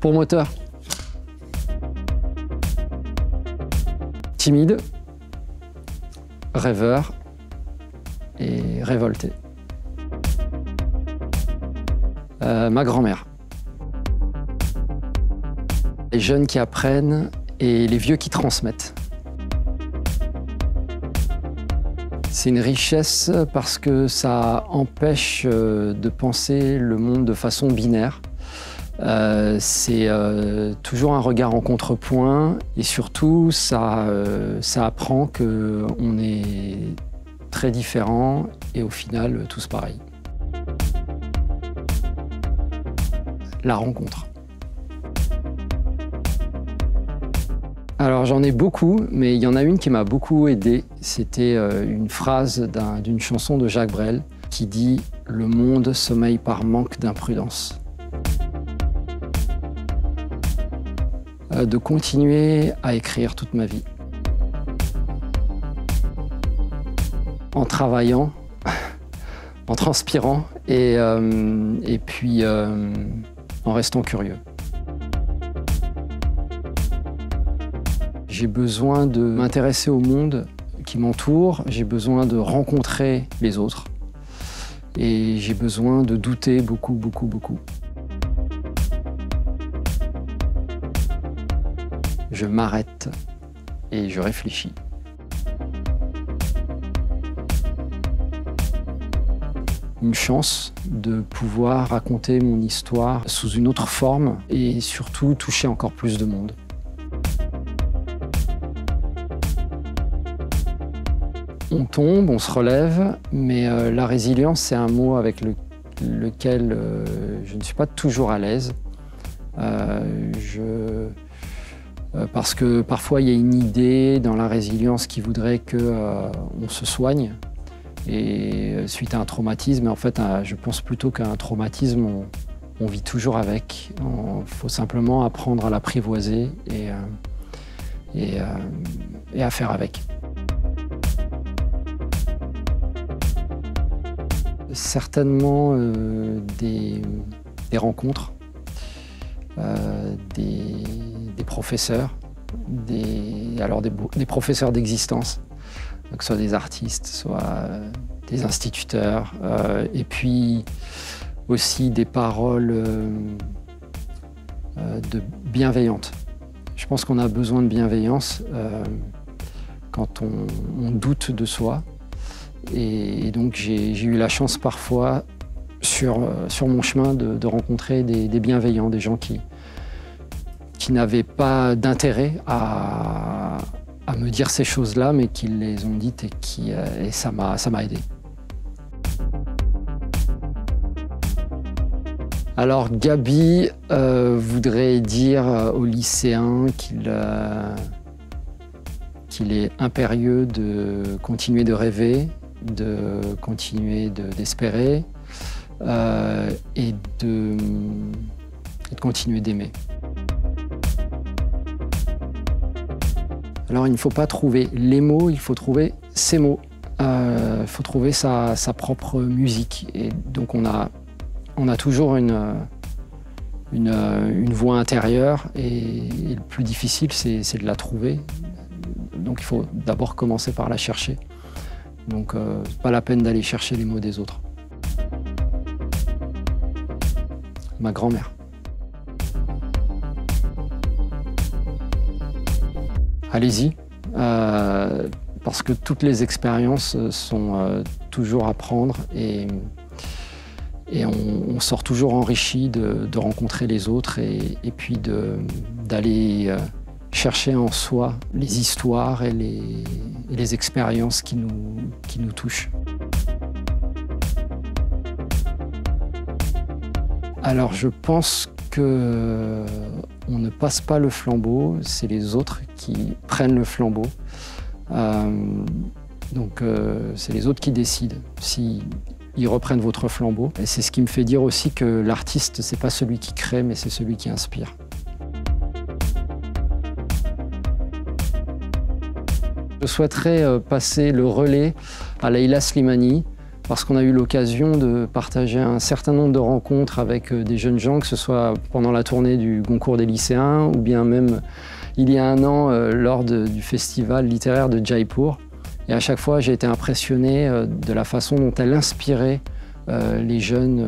Pour moteur, timide, rêveur et révolté. Ma grand-mère. Les jeunes qui apprennent et les vieux qui transmettent. C'est une richesse parce que ça empêche de penser le monde de façon binaire. C'est toujours un regard en contrepoint et surtout ça apprend qu'on est très différents et au final tous pareils. La rencontre. Alors j'en ai beaucoup, mais il y en a une qui m'a beaucoup aidé. C'était une phrase d'une chanson de Jacques Brel qui dit « Le monde sommeille par manque d'imprudence ». De continuer à écrire toute ma vie. En travaillant, en transpirant et puis en restant curieux. J'ai besoin de m'intéresser au monde qui m'entoure, j'ai besoin de rencontrer les autres et j'ai besoin de douter beaucoup, beaucoup, beaucoup. Je m'arrête et je réfléchis. Une chance de pouvoir raconter mon histoire sous une autre forme et surtout toucher encore plus de monde. On tombe, on se relève, mais la résilience, c'est un mot avec lequel je ne suis pas toujours à l'aise. Parce que parfois, il y a une idée dans la résilience qui voudrait qu'on se soigne et suite à un traumatisme. En fait, je pense plutôt qu'un traumatisme, on vit toujours avec. Il faut simplement apprendre à l'apprivoiser et à faire avec. Certainement des rencontres, des professeurs, des professeurs d'existence, que ce soit des artistes, soit des instituteurs, et puis aussi des paroles bienveillantes. Je pense qu'on a besoin de bienveillance quand on doute de soi. Et donc j'ai eu la chance parfois sur mon chemin de rencontrer des bienveillants, des gens qui n'avaient pas d'intérêt à me dire ces choses-là, mais qui les ont dites et ça m'a aidé. Alors Gabi voudrait dire aux lycéens qu'il est impérieux de continuer de rêver, de continuer d'espérer et de continuer d'aimer. Alors il ne faut pas trouver les mots, il faut trouver ses mots. Il faut trouver sa propre musique. Et donc on a toujours une voix intérieure et le plus difficile c'est de la trouver. Donc il faut d'abord commencer par la chercher. Donc pas la peine d'aller chercher les mots des autres. Ma grand-mère. Allez-y, parce que toutes les expériences sont toujours à prendre et on sort toujours enrichi de rencontrer les autres et puis d'aller chercher en soi les histoires et les expériences qui nous touchent. Alors je pense qu'on ne passe pas le flambeau, c'est les autres qui prennent le flambeau. Donc c'est les autres qui décident s'ils reprennent votre flambeau. Et c'est ce qui me fait dire aussi que l'artiste, c'est pas celui qui crée, mais c'est celui qui inspire. Je souhaiterais passer le relais à Leïla Slimani, parce qu'on a eu l'occasion de partager un certain nombre de rencontres avec des jeunes gens, que ce soit pendant la tournée du Goncourt des lycéens ou bien même il y a un an lors du festival littéraire de Jaipur. Et à chaque fois, j'ai été impressionné de la façon dont elle inspirait les jeunes,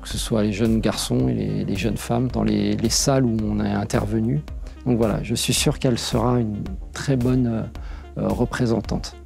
que ce soit les jeunes garçons et les jeunes femmes dans les salles où on est intervenu. Donc voilà, je suis sûr qu'elle sera une très bonne représentante.